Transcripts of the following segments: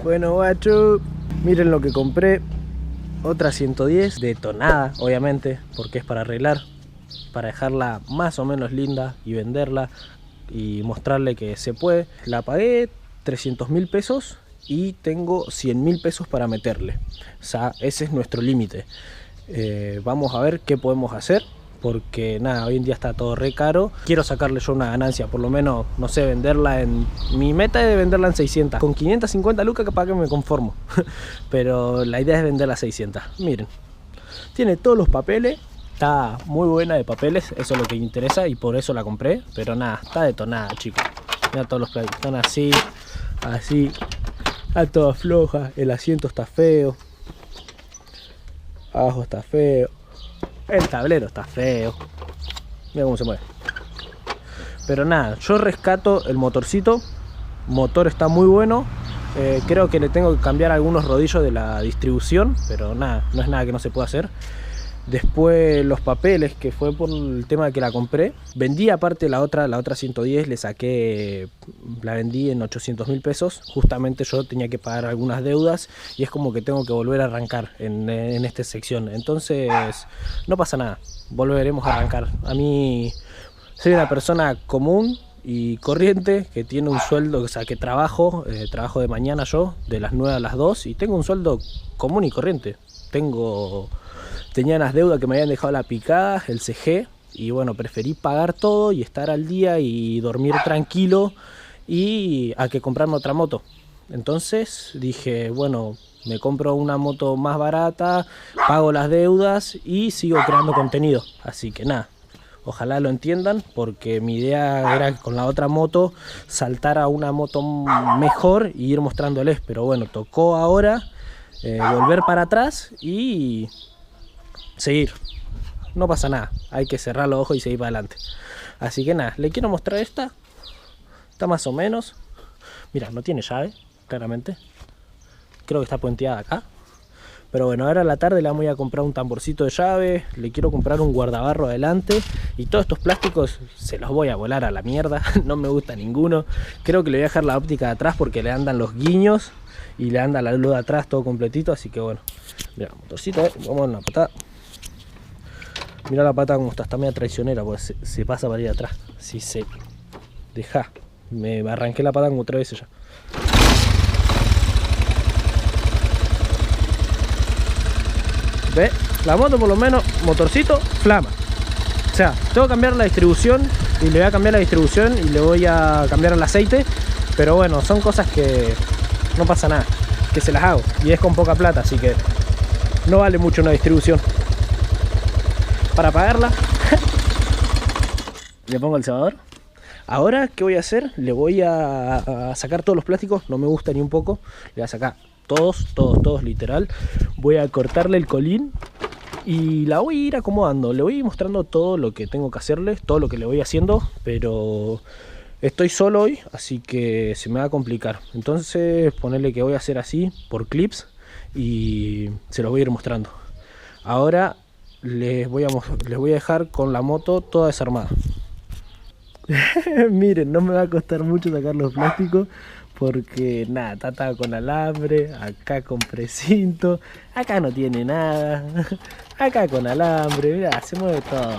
Bueno, guacho, miren lo que compré. Otra 110 detonada, obviamente, porque es para arreglar, para dejarla más o menos linda y venderla y mostrarle que se puede. La pagué 300.000 pesos y tengo 100.000 pesos para meterle. O sea, ese es nuestro límite. Vamos a ver qué podemos hacer, porque nada, hoy en día está todo re caro. Quiero sacarle yo una ganancia, por lo menos, no sé, venderla en... Mi meta es venderla en 600. Con 550 lucas capaz que me conformo. Pero la idea es venderla a 600. Miren, tiene todos los papeles. Está muy buena de papeles, eso es lo que me interesa y por eso la compré. Pero nada, está detonada, chicos. Mira todos los platos, están así, así. Está toda floja, el asiento está feo. Abajo está feo. El tablero está feo. Mira cómo se mueve. Pero nada, yo rescato el motorcito. El motor está muy bueno. Creo que le tengo que cambiar algunos rodillos de la distribución, pero nada, no es nada que no se pueda hacer. Después los papeles, que fue por el tema de que la compré. Vendí aparte la otra 110, le saqué, la vendí en 800.000 pesos. Justamente yo tenía que pagar algunas deudas y es como que tengo que volver a arrancar en esta sección. Entonces no pasa nada, volveremos a arrancar. A mí soy una persona común y corriente que tiene un sueldo, o sea, que trabajo de mañana yo, de las 9 a las 2 y tengo un sueldo común y corriente. Tenía unas deudas que me habían dejado la picada, el CG, y bueno, preferí pagar todo y estar al día y dormir tranquilo y a que comprarme otra moto. Entonces dije, bueno, me compro una moto más barata, pago las deudas y sigo creando contenido. Así que nada, ojalá lo entiendan, porque mi idea era con la otra moto saltar a una moto mejor y ir mostrándoles. Pero bueno, tocó ahora volver para atrás y seguir. No pasa nada, hay que cerrar los ojos y seguir para adelante. Así que nada, le quiero mostrar esta. Está más o menos. Mira, no tiene llave, claramente. Creo que está puenteada acá. Pero bueno, ahora a la tarde le voy a comprar un tamborcito de llave. Le quiero comprar un guardabarro adelante. Y todos estos plásticos se los voy a volar a la mierda. No me gusta ninguno. Creo que le voy a dejar la óptica de atrás porque le andan los guiños y le anda la luz de atrás todo completito. Así que bueno, mira, motorcito, vamos a dar una patada. Mira la pata como está media traicionera, pues se pasa para ir atrás. Si se deja, me arranqué la pata como 3 veces ya. ¿Ve? La moto por lo menos, motorcito, flama. O sea, tengo que cambiar la distribución y le voy a cambiar la distribución y le voy a cambiar el aceite. Pero bueno, son cosas que no pasa nada, que se las hago. Y es con poca plata, así que no vale mucho una distribución. Para apagarla le pongo el cebador. Ahora, ¿qué voy a hacer? Le voy a sacar todos los plásticos, no me gusta ni un poco. Le voy a sacar todos, literal. Voy a cortarle el colín y la voy a ir acomodando. Le voy a ir mostrando todo lo que tengo que hacerle, todo lo que le voy haciendo. Pero estoy solo hoy, así que se me va a complicar. Entonces, ponerle que voy a hacer así, por clips, y se los voy a ir mostrando. Ahora les voy a dejar con la moto toda desarmada. Miren, no me va a costar mucho sacar los plásticos porque nada, está atado con alambre, acá con precinto, acá no tiene nada, acá con alambre, mirá, se mueve todo.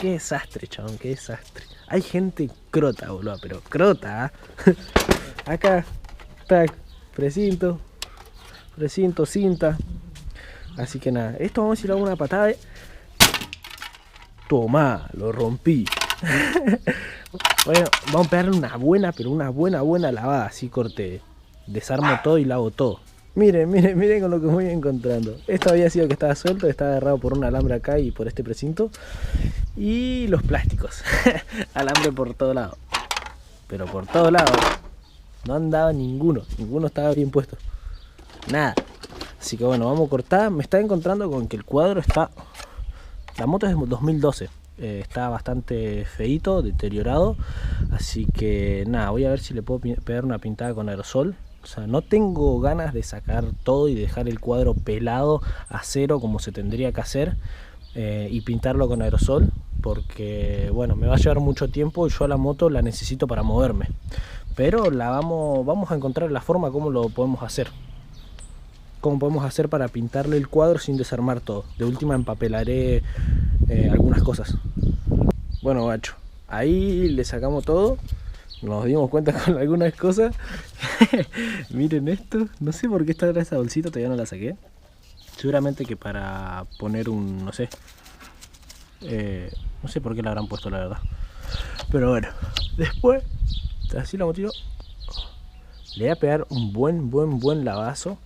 Qué desastre, chabón, qué desastre. Hay gente crota, boludo, pero crota, ¿eh? Acá está precinto, cinta. Así que nada, esto vamos a ir a una patada de... Tomá, lo rompí. Bueno, vamos a pegarle una buena, pero una buena lavada. Así corte, desarmo todo y lavo todo. Miren con lo que me voy encontrando. Esto había sido que estaba suelto, estaba agarrado por un alambre acá y por este precinto. Y los plásticos. Alambre por todo lado. Pero por todo lado. No andaba ninguno estaba bien puesto. Nada. Así que bueno, vamos a cortar. Me está encontrando con que el cuadro está... La moto es de 2012. Está bastante feito, deteriorado. Así que nada, voy a ver si le puedo pegar una pintada con aerosol. O sea, no tengo ganas de sacar todo y dejar el cuadro pelado a cero como se tendría que hacer. Y pintarlo con aerosol. Porque bueno, me va a llevar mucho tiempo y yo a la moto la necesito para moverme. pero vamos a encontrar la forma cómo lo podemos hacer. Cómo podemos hacer para pintarle el cuadro sin desarmar todo. De última empapelaré algunas cosas. Bueno, gacho, ahí le sacamos todo. Nos dimos cuenta con algunas cosas. Miren esto. No sé por qué está en esa bolsita, todavía no la saqué. Seguramente que para poner un, no sé. No sé por qué la habrán puesto, la verdad. Pero bueno, después, así la motivo. Le voy a pegar un buen lavazo.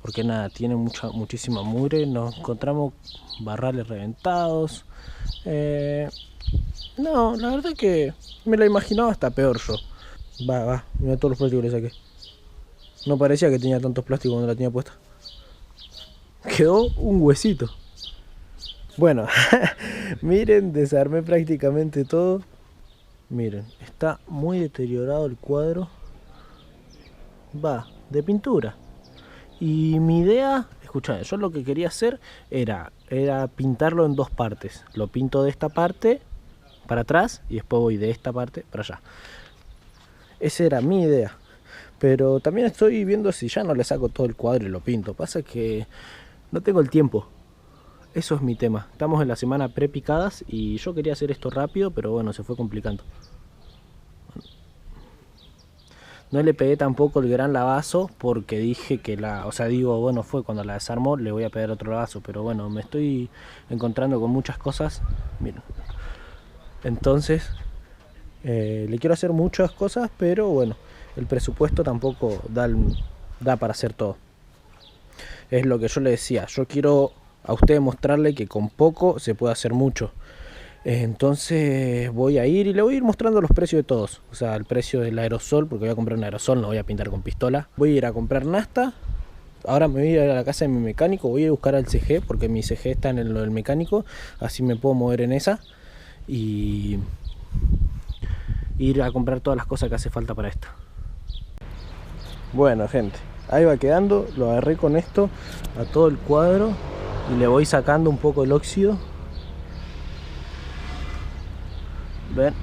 Porque nada, tiene muchísima mugre. Nos encontramos barrales reventados. No, la verdad que me lo imaginaba hasta peor yo. Va, mira todos los plásticos que le saqué. No parecía que tenía tantos plásticos cuando la tenía puesta. Quedó un huesito. Bueno, miren, desarmé prácticamente todo. Miren, está muy deteriorado el cuadro. Va, de pintura. Y mi idea, escuchad, yo lo que quería hacer era pintarlo en dos partes. Lo pinto de esta parte para atrás y después voy de esta parte para allá. Esa era mi idea. Pero también estoy viendo si ya no le saco todo el cuadro y lo pinto. Pasa que no tengo el tiempo. Eso es mi tema. Estamos en la semana pre-picadas y yo quería hacer esto rápido, pero bueno, se fue complicando. No le pegué tampoco el gran lavazo porque dije que bueno, fue cuando la desarmó, le voy a pegar otro lavazo, pero bueno, me estoy encontrando con muchas cosas. Miren. Entonces, le quiero hacer muchas cosas, pero bueno, el presupuesto tampoco da para hacer todo. Es lo que yo le decía, yo quiero a ustedes mostrarle que con poco se puede hacer mucho. Entonces voy a ir y le voy a ir mostrando los precios de todos. O sea, el precio del aerosol, porque voy a comprar un aerosol, no voy a pintar con pistola. Voy a ir a comprar nafta. Ahora me voy a ir a la casa de mi mecánico, voy a buscar al CG, porque mi CG está en lo del mecánico. Así me puedo mover en esa. Y ir a comprar todas las cosas que hace falta para esto. Bueno, gente, ahí va quedando. Lo agarré con esto a todo el cuadro y le voy sacando un poco el óxido. ¿Ven?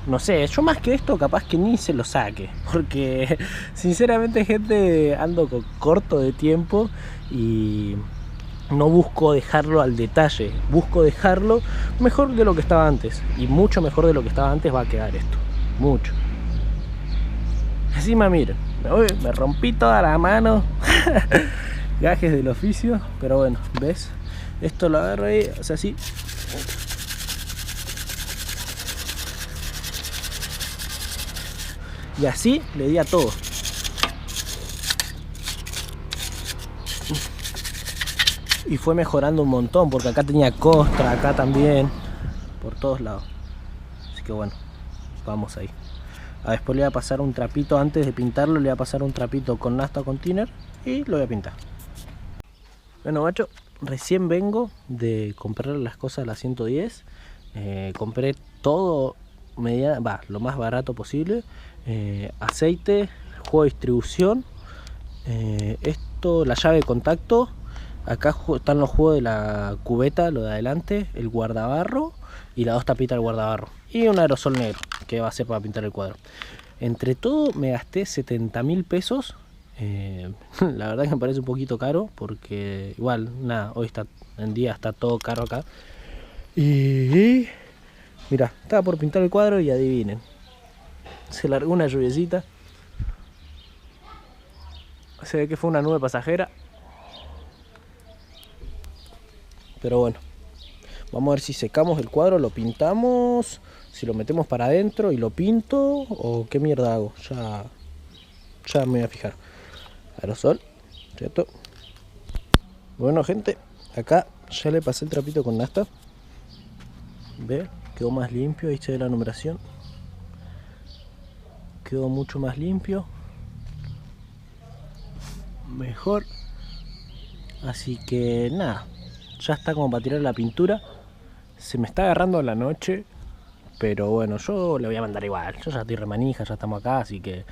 No sé, yo más que esto capaz que ni se lo saque. Porque sinceramente, gente, ando corto de tiempo y no busco dejarlo al detalle. Busco dejarlo mejor de lo que estaba antes. Y mucho mejor de lo que estaba antes va a quedar esto. Mucho. Encima miren, me rompí toda la mano. Gajes del oficio. Pero bueno, ¿ves? Esto lo agarro ahí, o sea, así. Y así le di a todo. Y fue mejorando un montón, porque acá tenía costra, acá también, por todos lados. Así que bueno, vamos ahí. Después le voy a pasar un trapito, antes de pintarlo le voy a pasar un trapito con nafta o con thinner y lo voy a pintar. Bueno, macho, recién vengo de comprar las cosas a la 110. Compré todo lo más barato posible. Aceite, juego de distribución, la llave de contacto. Acá están los juegos de la cubeta, lo de adelante, el guardabarro y las dos tapitas del guardabarro. Y un aerosol negro que va a ser para pintar el cuadro. Entre todo me gasté 70.000 pesos. La verdad que me parece un poquito caro porque igual, nada, hoy en día está todo caro acá. Y mira, estaba por pintar el cuadro y adivinen, se largó una lluviecita. Se ve que fue una nube pasajera. Pero bueno, vamos a ver si secamos el cuadro, lo pintamos, si lo metemos para adentro y lo pinto o qué mierda hago. Ya me voy a fijar. Aerosol, ¿cierto? Bueno, gente, acá ya le pasé el trapito con nafta. ¿Ve? Quedó más limpio, ahí se ve la numeración. Quedó mucho más limpio. Mejor. Así que nada, ya está como para tirar la pintura. Se me está agarrando la noche, pero bueno, yo le voy a mandar igual. Yo ya estoy remanija, ya estamos acá, así que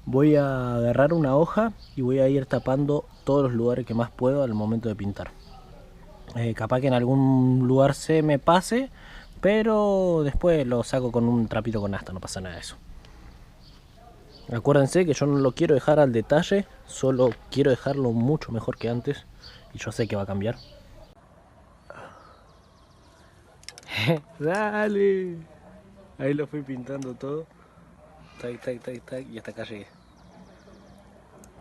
voy a agarrar una hoja y voy a ir tapando todos los lugares que más puedo al momento de pintar. Capaz que en algún lugar se me pase, Pero después lo saco con un trapito con asta, no pasa nada de eso. Acuérdense que yo no lo quiero dejar al detalle, solo quiero dejarlo mucho mejor que antes. Y yo sé que va a cambiar. Dale. Ahí lo fui pintando todo. Tac, tac, tac, tac. Y hasta acá llegué.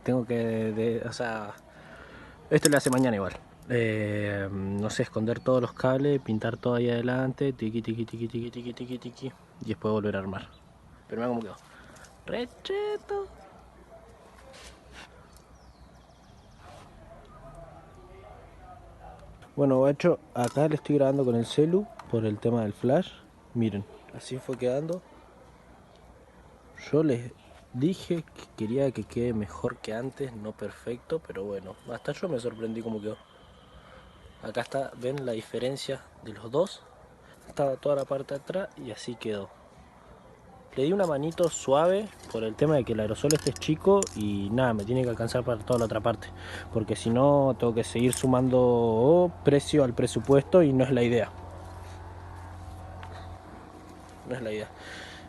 Tengo que... o sea... Esto lo hace mañana igual. No sé, esconder todos los cables, pintar todo ahí adelante. Tiqui, tiqui, tiqui, tiqui, tiqui, tiqui, tiqui. Y después volver a armar. Pero mira cómo quedó. Recheto. Bueno, guacho, acá le estoy grabando con el celu por el tema del flash. Miren, así fue quedando. Yo les dije que quería que quede mejor que antes, no perfecto, pero bueno, hasta yo me sorprendí cómo quedó. Acá está, ven la diferencia de los dos. Estaba toda la parte de atrás y así quedó. Le di una manito suave por el tema de que el aerosol este es chico y nada, me tiene que alcanzar para toda la otra parte. Porque si no, tengo que seguir sumando precio al presupuesto y no es la idea. No es la idea.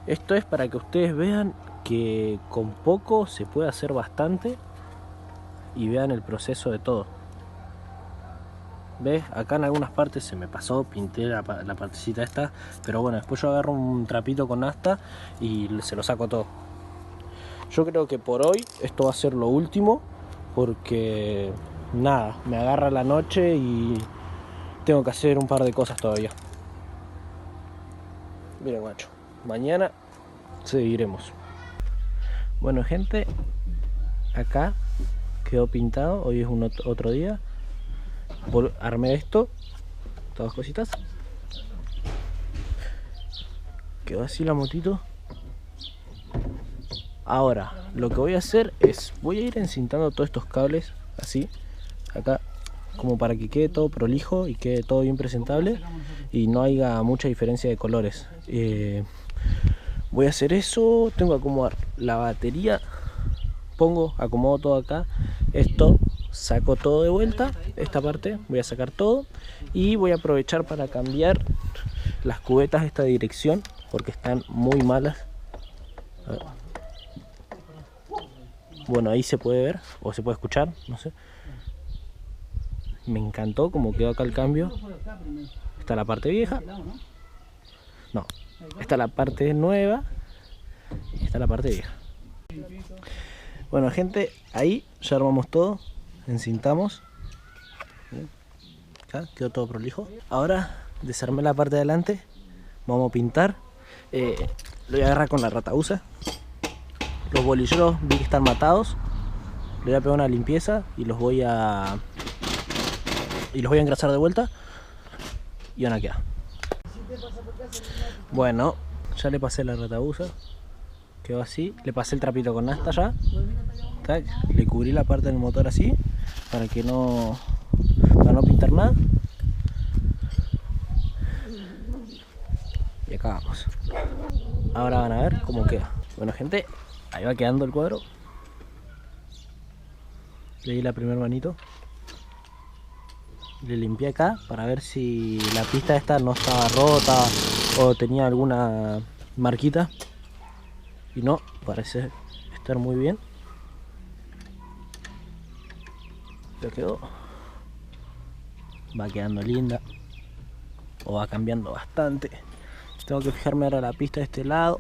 Esto es para que ustedes vean que con poco se puede hacer bastante y vean el proceso de todo. ¿Ves? Acá en algunas partes se me pasó, pinté la partecita esta, pero bueno, después yo agarro un trapito con asta y se lo saco todo. Yo creo que por hoy esto va a ser lo último, porque nada, me agarra la noche y tengo que hacer un par de cosas todavía. Miren, macho, mañana seguiremos. Bueno, gente, acá quedó pintado, hoy es otro día. Armé esto, todas cositas. Quedó así la motito. Ahora, lo que voy a hacer es, voy a ir encintando todos estos cables, así, acá, como para que quede todo prolijo y quede todo bien presentable y no haya mucha diferencia de colores. Voy a hacer eso, tengo que acomodar la batería, acomodo todo acá, esto, saco todo de vuelta, esta parte, voy a sacar todo y voy a aprovechar para cambiar las cubetas de esta dirección porque están muy malas. A ver. Bueno, ahí se puede ver o se puede escuchar, no sé. Me encantó como quedó acá el cambio. Esta es la parte vieja. No, esta es la parte nueva y esta es la parte vieja. Bueno, gente, ahí ya armamos todo, encintamos. Acá quedó todo prolijo. Ahora desarmé la parte de adelante, vamos a pintar. Lo voy a agarrar con la rataúsa. Los bolilleros vi que están matados. Le voy a pegar una limpieza y los voy a engrasar de vuelta y van a quedar. Bueno, ya le pasé la rataúsa. Quedó así, le pasé el trapito con asta ya. Tac, le cubrí la parte del motor así para no pintar nada. Y acá vamos. Ahora van a ver cómo queda. Bueno, gente, ahí va quedando el cuadro. Le di la primera manito. Le limpié acá para ver si la pista esta no estaba rota o tenía alguna marquita. Y no, parece estar muy bien. Ya quedó. Va quedando linda. O va cambiando bastante. Tengo que fijarme ahora la pista de este lado.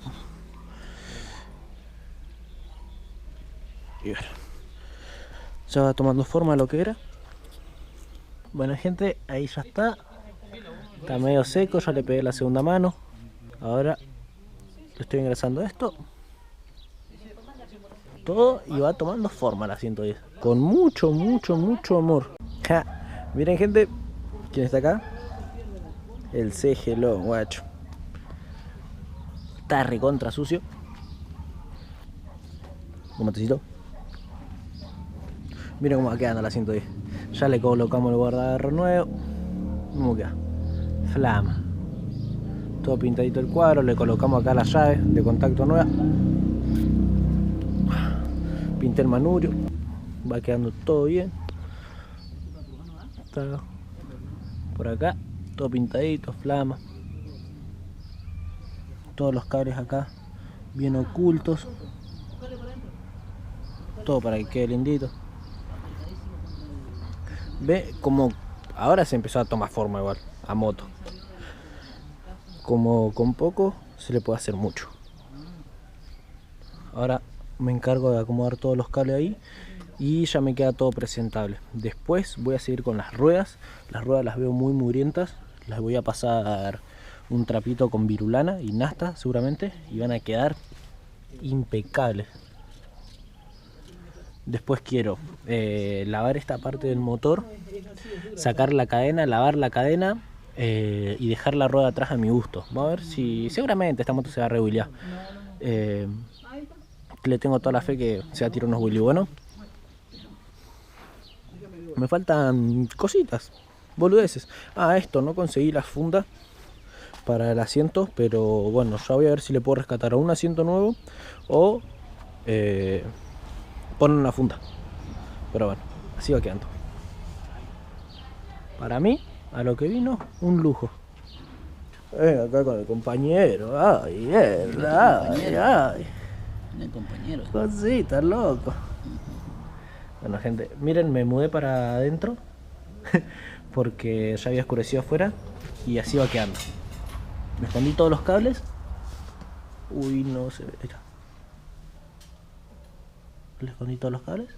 Y ver. Ya va tomando forma lo que era. Bueno, gente, ahí ya está. Está medio seco, ya le pegué la segunda mano. Ahora le estoy engrasando esto. Todo y va tomando forma la 110. Con mucho, mucho, mucho amor. Ja. Miren, gente, ¿quién está acá? El CGLO, guacho. Está recontra sucio. Un matecito. Miren cómo va quedando la 110. Ya le colocamos el guardabarro nuevo. ¿Cómo queda? Flama. Todo pintadito el cuadro. Le colocamos acá la llave de contacto nueva. Pinté el manubrio. Va quedando todo bien. Está por acá. Todo pintadito, flama. todos los cables acá bien ocultos, todo para que quede lindito. Ve como ahora se empezó a tomar forma igual a moto, como con poco se le puede hacer mucho. Ahora me encargo de acomodar todos los cables ahí y ya me queda todo presentable. Después voy a seguir con las ruedas las veo muy mugrientas, las voy a pasar un trapito con virulana y nafta seguramente y van a quedar impecables. Después quiero lavar esta parte del motor, sacar la cadena, lavar la cadena y dejar la rueda atrás a mi gusto. Vamos a ver si seguramente esta moto se va a rehuilear. Le tengo toda la fe que se va a tirar unos wheelies buenos. Me faltan cositas, boludeces. Esto, no conseguí la funda para el asiento, pero bueno, ya voy a ver si le puedo rescatar a un asiento nuevo o poner una funda. Pero bueno, así va quedando. Para mí, a lo que vino, un lujo. Acá con el compañero. Ay. El compañero. Cosita, loco. Bueno, gente, miren, me mudé para adentro porque ya había oscurecido afuera y así va quedando. Me escondí todos los cables. Uy, no se ve. Le escondí todos los cables.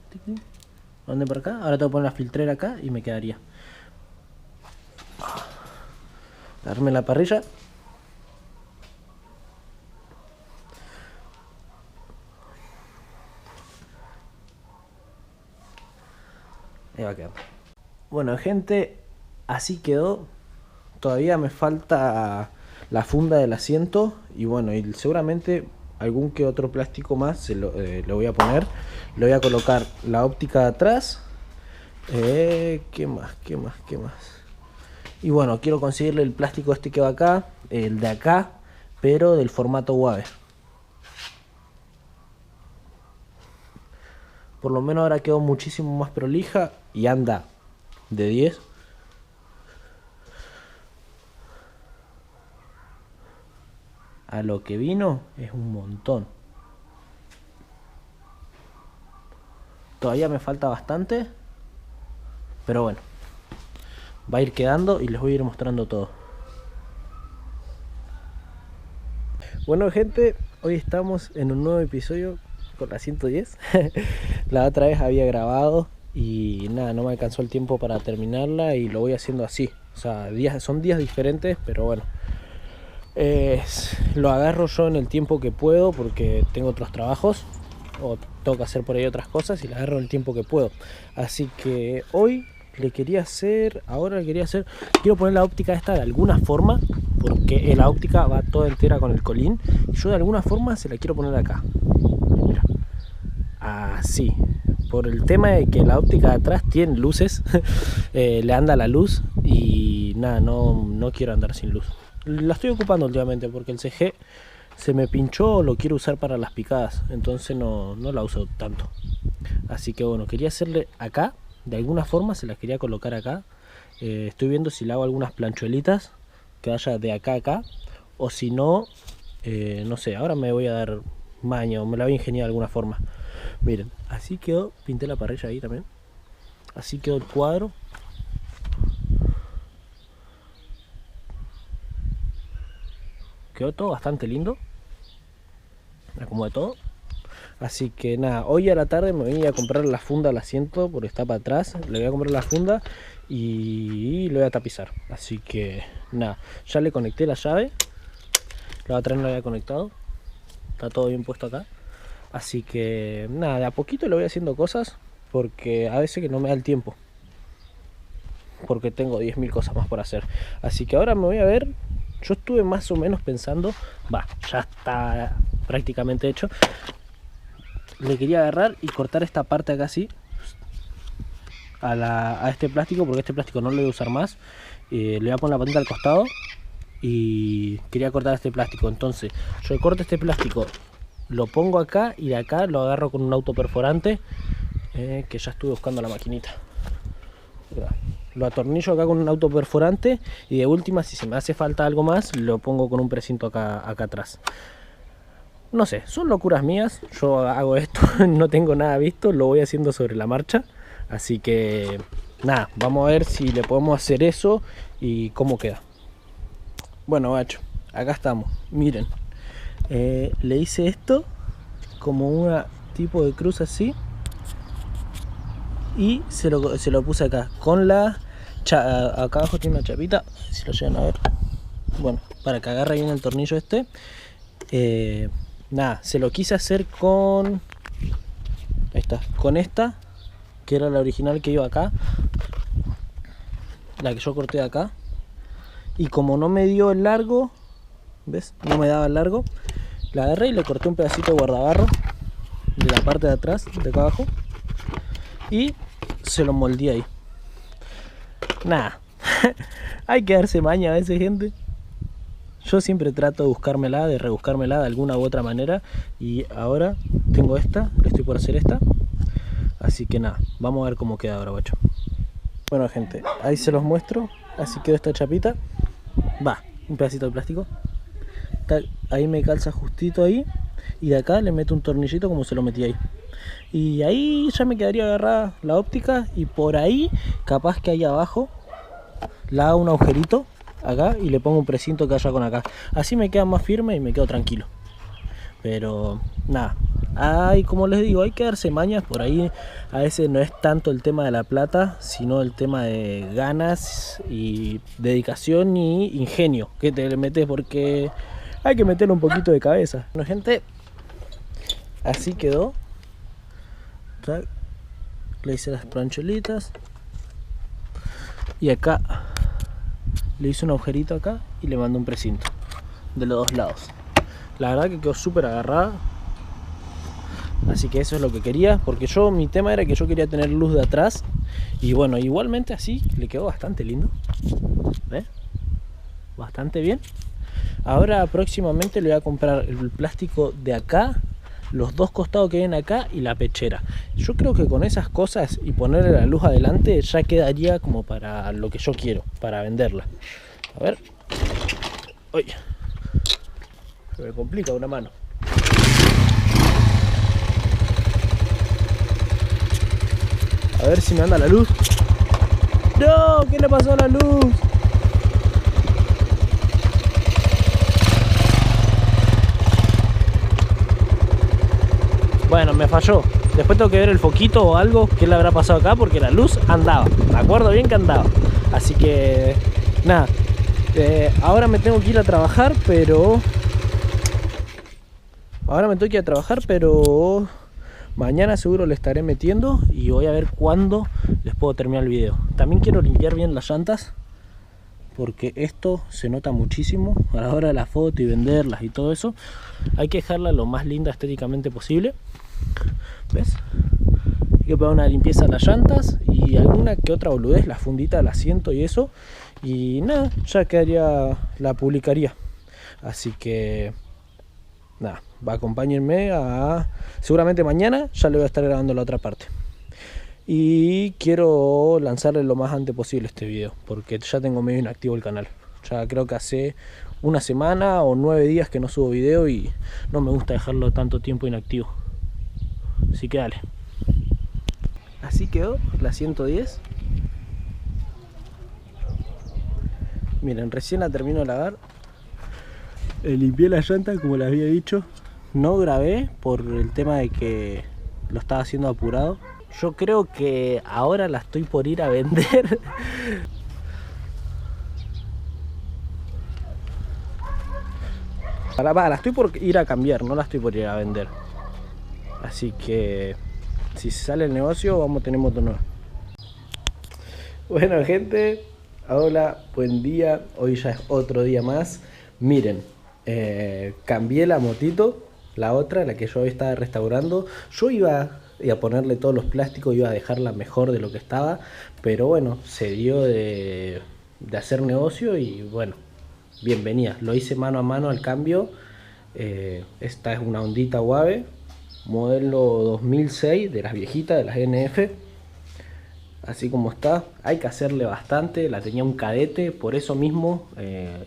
¿Dónde por acá? Ahora tengo que poner la filtrera acá y me quedaría. Darme la parrilla. Ahí va a quedar. Bueno, gente, así quedó. Todavía me falta la funda del asiento y bueno, y seguramente algún que otro plástico más le voy a poner. Le voy a colocar la óptica de atrás. ¿Qué más? Y bueno, quiero conseguirle el plástico este que va acá, el de acá, pero del formato Wave. Por lo menos ahora quedó muchísimo más prolija y anda de 10. A lo que vino es un montón. Todavía me falta bastante, pero bueno, va a ir quedando y les voy a ir mostrando todo. Bueno, gente, hoy estamos en un nuevo episodio con la 110. La otra vez había grabado y nada, no me alcanzó el tiempo para terminarla y lo voy haciendo así. O sea, son días diferentes, pero bueno, lo agarro yo en el tiempo que puedo porque tengo otros trabajos o tengo que hacer por ahí otras cosas y lo agarro en el tiempo que puedo. Así que hoy quiero poner la óptica esta de alguna forma, porque la óptica va toda entera con el colín y yo de alguna forma se la quiero poner acá. Mira, así, por el tema de que la óptica de atrás tiene luces. Le anda la luz y nada, no quiero andar sin luz. La estoy ocupando últimamente porque el CG se me pinchó, lo quiero usar para las picadas, entonces no la uso tanto. Así que bueno, quería hacerle acá, de alguna forma se las quería colocar acá. Estoy viendo si le hago algunas planchuelitas que vaya de acá a acá, o si no, no sé, ahora me voy a dar maño, me la voy a ingeniar de alguna forma. Miren, así quedó, pinté la parrilla ahí también, así quedó el cuadro. Quedó todo bastante lindo, acomodé todo. Así que nada, hoy a la tarde me voy a comprar la funda al asiento porque está para atrás. Le voy a comprar la funda y lo voy a tapizar. Así que nada, ya le conecté la llave. La otra no la había conectado. Está todo bien puesto acá. Así que nada, de a poquito le voy haciendo cosas porque a veces que no me da el tiempo. Porque tengo 10.000 cosas más por hacer. Así que ahora me voy a ver. Yo estuve más o menos pensando, ya está prácticamente hecho. Le quería agarrar y cortar esta parte acá así a este plástico, porque este plástico no lo voy a usar más. Le voy a poner la patita al costado y quería cortar este plástico. Entonces yo corto este plástico, lo pongo acá y de acá lo agarro con un autoperforante, que ya estuve buscando la maquinita. lo atornillo acá con un autoperforante y de última, si se me hace falta algo más, lo pongo con un precinto acá atrás. No sé, son locuras mías, yo hago esto, no tengo nada visto, lo voy haciendo sobre la marcha. Así que nada, vamos a ver si le podemos hacer eso y cómo queda. Bueno, bacho, acá estamos, miren. Le hice esto como un tipo de cruz así. Y se lo puse acá con la... acá abajo tiene una chapita, si lo llegan a ver. Bueno, para que agarre bien el tornillo este. Nada, se lo quise hacer con... Ahí está, con esta, que era la original que iba acá, la que yo corté de acá. Y como no me dio el largo, ¿ves? No me daba el largo, la agarré y le corté un pedacito de guardabarro de la parte de atrás, de acá abajo, y se lo moldeé ahí. Nada, hay que darse maña a veces, gente. Yo siempre trato de buscármela, de rebuscármela de alguna u otra manera. Y ahora tengo esta, le estoy por hacer esta. Así que nada, vamos a ver cómo queda ahora, guacho. Bueno, gente, ahí se los muestro. Así quedó esta chapita. Va, un pedacito de plástico. Ahí me calza justito ahí. Y de acá le meto un tornillito como se lo metí ahí. Y ahí ya me quedaría agarrada la óptica. Y por ahí, capaz que ahí abajo, la hago un agujerito acá y le pongo un precinto que haya con acá. Así me queda más firme y me quedo tranquilo. Pero nada, como les digo, hay que darse mañas por ahí. A veces no es tanto el tema de la plata, sino el tema de ganas y dedicación y ingenio que te le metes, porque hay que meterle un poquito de cabeza. Bueno, gente, así quedó. Le hice las plancholitas y acá le hice un agujerito acá y le mandé un precinto de los dos lados. La verdad que quedó súper agarrada. Así que eso es lo que quería, porque mi tema era que yo quería tener luz de atrás. Y bueno, igualmente así le quedó bastante lindo. ¿Ves? Bastante bien. Ahora próximamente le voy a comprar el plástico de acá, los dos costados que ven acá y la pechera. Yo creo que con esas cosas y ponerle la luz adelante ya quedaría como para lo que yo quiero, para venderla. A ver. Uy, se me complica una mano. A ver si me anda la luz. ¡No! ¿Qué le pasó a la luz? Bueno, me falló. Después tengo que ver el foquito o algo que le habrá pasado acá, porque la luz andaba. Me acuerdo bien que andaba. Así que nada. Ahora me tengo que ir a trabajar, pero... mañana seguro le estaré metiendo y voy a ver cuándo les puedo terminar el video. También quiero limpiar bien las llantas, porque esto se nota muchísimo a la hora de la foto y venderlas y todo eso. Hay que dejarla lo más linda estéticamente posible. ¿Ves? Hay que poner una limpieza a las llantas y alguna que otra boludez, la fundita del asiento y eso. Y nada, ya quedaría, la publicaría. Así que nada, acompáñenme seguramente mañana ya le voy a estar grabando la otra parte. Y quiero lanzarle lo más antes posible este video, porque ya tengo medio inactivo el canal. Ya creo que hace una semana o 9 días que no subo video y no me gusta dejarlo tanto tiempo inactivo. Así que dale. Así quedó la 110. Miren, recién la termino de lavar. Limpié la llanta como les había dicho. No grabé por el tema de que lo estaba haciendo apurado. Yo creo que ahora la estoy por ir a vender. La estoy por ir a cambiar, no la estoy por ir a vender. Así que si sale el negocio vamos a tener moto nueva. Bueno, gente, hola, buen día. Hoy ya es otro día más. Miren, cambié la motito, la otra, la que yo estaba restaurando. Yo iba a ponerle todos los plásticos, iba a dejarla mejor de lo que estaba, pero bueno, se dio de hacer negocio y bueno, bienvenida. Lo hice mano a mano al cambio. Esta es una Hondita Wave, modelo 2006, de las viejitas, de las NF. así como está. Hay que hacerle bastante, la tenía un cadete, por eso mismo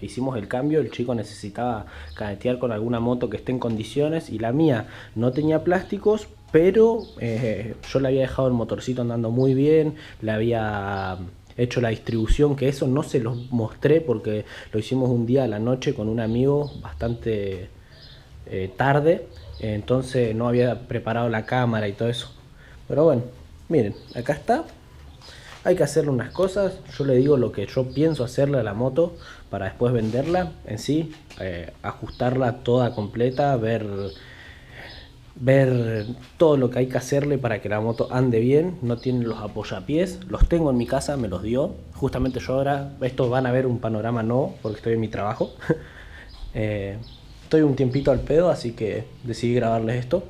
hicimos el cambio. El chico necesitaba cadetear con alguna moto que esté en condiciones y la mía no tenía plásticos, pero yo le había dejado el motorcito andando muy bien, le había hecho la distribución, que eso no se los mostré porque lo hicimos un día a la noche con un amigo bastante tarde, entonces no había preparado la cámara y todo eso. Pero bueno, miren, acá está. Hay que hacerle unas cosas. Yo le digo lo que yo pienso hacerle a la moto para después venderla en sí, ajustarla toda completa, ver todo lo que hay que hacerle para que la moto ande bien. No tiene los apoyapiés, los tengo en mi casa, me los dio. Justamente yo ahora, estos van a ver un panorama no, porque estoy en mi trabajo. Estoy un tiempito al pedo, así que decidí grabarles esto.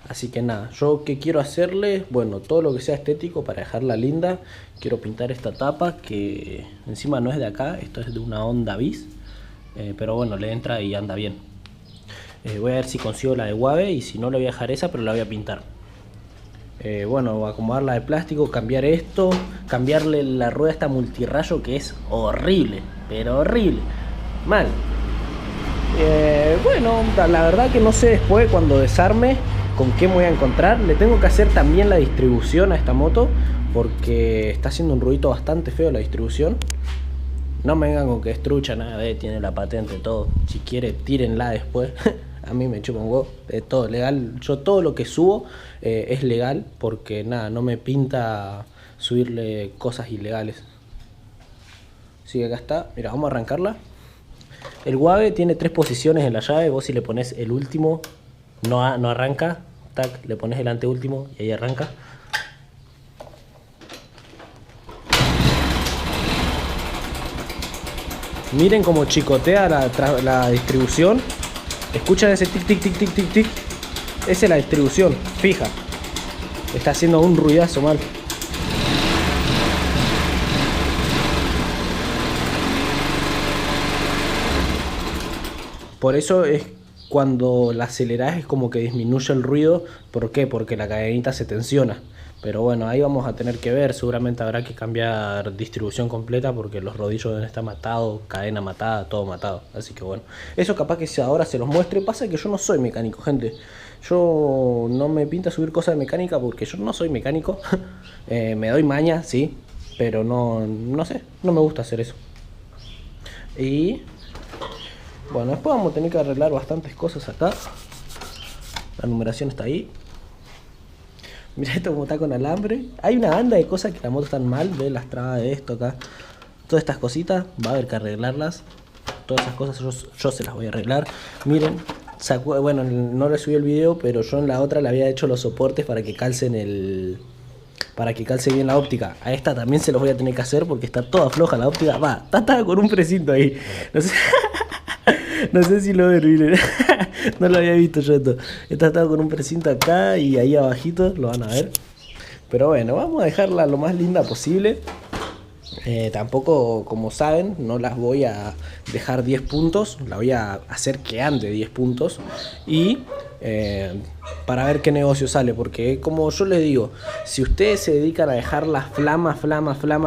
Así que nada, yo que quiero hacerle, bueno, todo lo que sea estético para dejarla linda. Quiero pintar esta tapa que encima no es de acá, esto es de una Honda Bis, pero bueno, le entra y anda bien. Voy a ver si consigo la de Wabe y si no le voy a dejar esa, pero la voy a pintar. Bueno, acomodarla de plástico, cambiar esto, cambiarle la rueda a esta multirrayo que es horrible, pero horrible, mal. Bueno, la verdad que no sé después cuando desarme con qué me voy a encontrar. Le tengo que hacer también la distribución a esta moto porque está haciendo un ruido bastante feo la distribución. No me vengan con que es trucha, nada, tiene la patente, todo. Si quiere, tírenla después. A mí me chupa un huevo, es todo legal. Yo todo lo que subo es legal porque nada, no me pinta subirle cosas ilegales. Así que acá está, mira, vamos a arrancarla. El Wabe tiene 3 posiciones en la llave. Vos si le pones el último no arranca, tac, le pones el anteúltimo y ahí arranca. Miren cómo chicotea la distribución. Escuchan ese tic tic tic tic tic tic. Esa es la distribución, fija. Está haciendo un ruidazo mal. Por eso es cuando la acelerás es como que disminuye el ruido. ¿Por qué? Porque la cadenita se tensiona. Pero bueno, ahí vamos a tener que ver. Seguramente habrá que cambiar distribución completa porque los rodillos deben estar matados, cadena matada, todo matado. Así que bueno, eso capaz que ahora se los muestre. Pasa que yo no soy mecánico, gente. Yo no me pinta subir cosas de mecánica porque yo no soy mecánico. Me doy maña, sí, pero no sé, no me gusta hacer eso. Y bueno, después vamos a tener que arreglar bastantes cosas acá. La numeración está ahí. Mira esto como está con alambre. Hay una banda de cosas que la moto están mal. Ve las trabas de esto acá. Todas estas cositas va a haber que arreglarlas. Todas esas cosas yo se las voy a arreglar. Miren, bueno, no le subí el video, pero yo en la otra le había hecho los soportes para que calcen para que calce bien la óptica. A esta también se los voy a tener que hacer porque está toda floja la óptica. Va, está con un precinto ahí. No sé. No sé si lo ven, no lo había visto yo esto. Esta estaba con un precinto acá y ahí abajito, lo van a ver. Pero bueno, vamos a dejarla lo más linda posible. Tampoco, como saben, no las voy a dejar 10 puntos. La voy a hacer que ande 10 puntos. Y para ver qué negocio sale. Porque como yo les digo, si ustedes se dedican a dejar la flama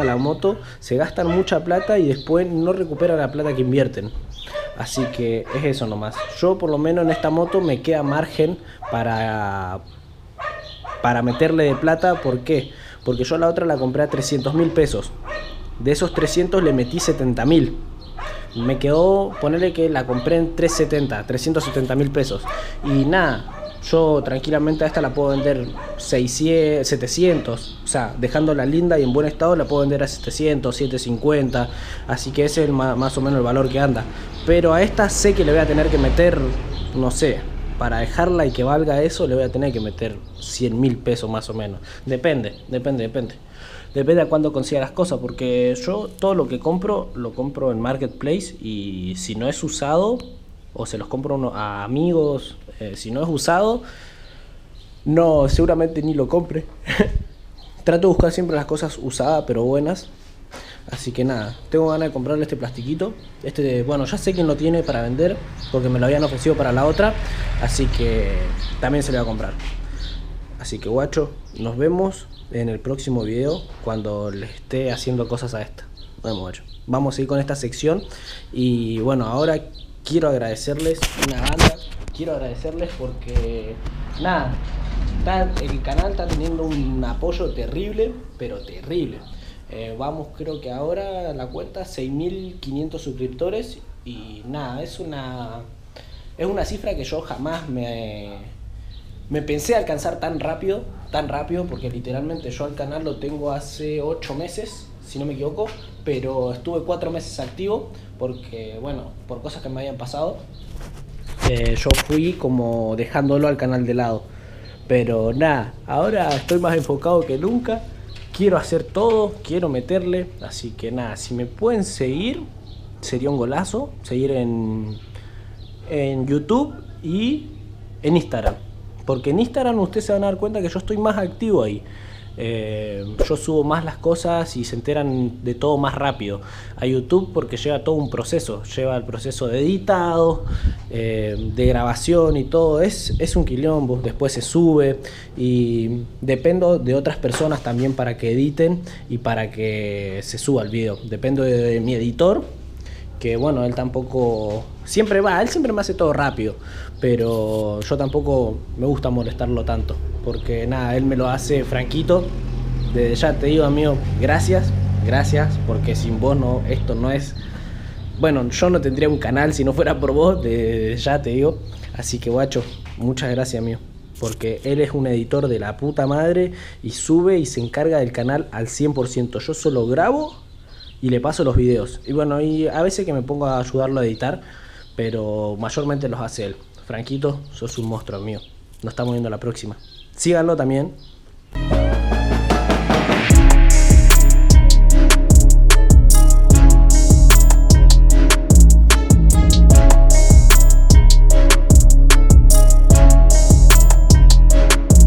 la moto, se gastan mucha plata y después no recuperan la plata que invierten. Así que es eso nomás. Yo por lo menos en esta moto me queda margen para meterle de plata. ¿Por qué? Porque yo a la otra la compré a 300.000 pesos. De esos 300 le metí 70.000. Me quedó, ponerle que la compré en 370.000 pesos. Y nada, yo tranquilamente a esta la puedo vender 600, 700. O sea, dejándola linda y en buen estado la puedo vender a 700, 750. Así que ese es más o menos el valor que anda. Pero a esta sé que le voy a tener que meter, no sé, para dejarla y que valga eso le voy a tener que meter 100.000 pesos más o menos. Depende. Depende a cuándo consiga las cosas, porque yo todo lo que compro, lo compro en Marketplace y si no es usado, o se los compro a amigos, si no es usado, no, seguramente ni lo compre. Trato de buscar siempre las cosas usadas, pero buenas. Así que nada, tengo ganas de comprarle este plastiquito. Bueno, ya sé quién lo tiene para vender, porque me lo habían ofrecido para la otra, así que también se lo voy a comprar. Así que guacho, nos vemos en el próximo video cuando le esté haciendo cosas a esta. Nos vemos, guacho. Vamos a ir con esta sección. Y bueno, ahora quiero agradecerles una banda. Quiero agradecerles porque nada, el canal está teniendo un apoyo terrible, pero terrible. Vamos, creo que ahora la cuenta 6.500 suscriptores. Y nada, es una cifra que yo jamás me pensé alcanzar tan rápido, porque literalmente yo al canal lo tengo hace 8 meses, si no me equivoco, pero estuve 4 meses activo porque, bueno, por cosas que me habían pasado, yo fui como dejándolo al canal de lado. Pero nada, ahora estoy más enfocado que nunca, quiero hacer todo, quiero meterle, así que nada, si me pueden seguir, sería un golazo, seguir en YouTube y en Instagram. Porque en Instagram ustedes se van a dar cuenta que yo estoy más activo ahí. Yo subo más las cosas y se enteran de todo más rápido. A YouTube porque lleva todo un proceso. Lleva el proceso de editado, de grabación y todo. Es un quilombo. Después se sube. Y dependo de otras personas también para que editen y para que se suba el video. Dependo de mi editor. Que bueno, él tampoco siempre él siempre me hace todo rápido, pero yo tampoco me gusta molestarlo tanto, porque nada, él me lo hace franquito. Desde ya te digo, amigo, gracias, porque sin vos esto no es, bueno, yo no tendría un canal si no fuera por vos, desde ya te digo. Así que guacho, muchas gracias, amigo, porque él es un editor de la puta madre y sube y se encarga del canal al 100%. Yo solo grabo y le paso los videos. Y bueno, y a veces que me pongo a ayudarlo a editar, pero mayormente los hace él. Franquito, sos un monstruo, mío. Nos estamos viendo la próxima. Síganlo también.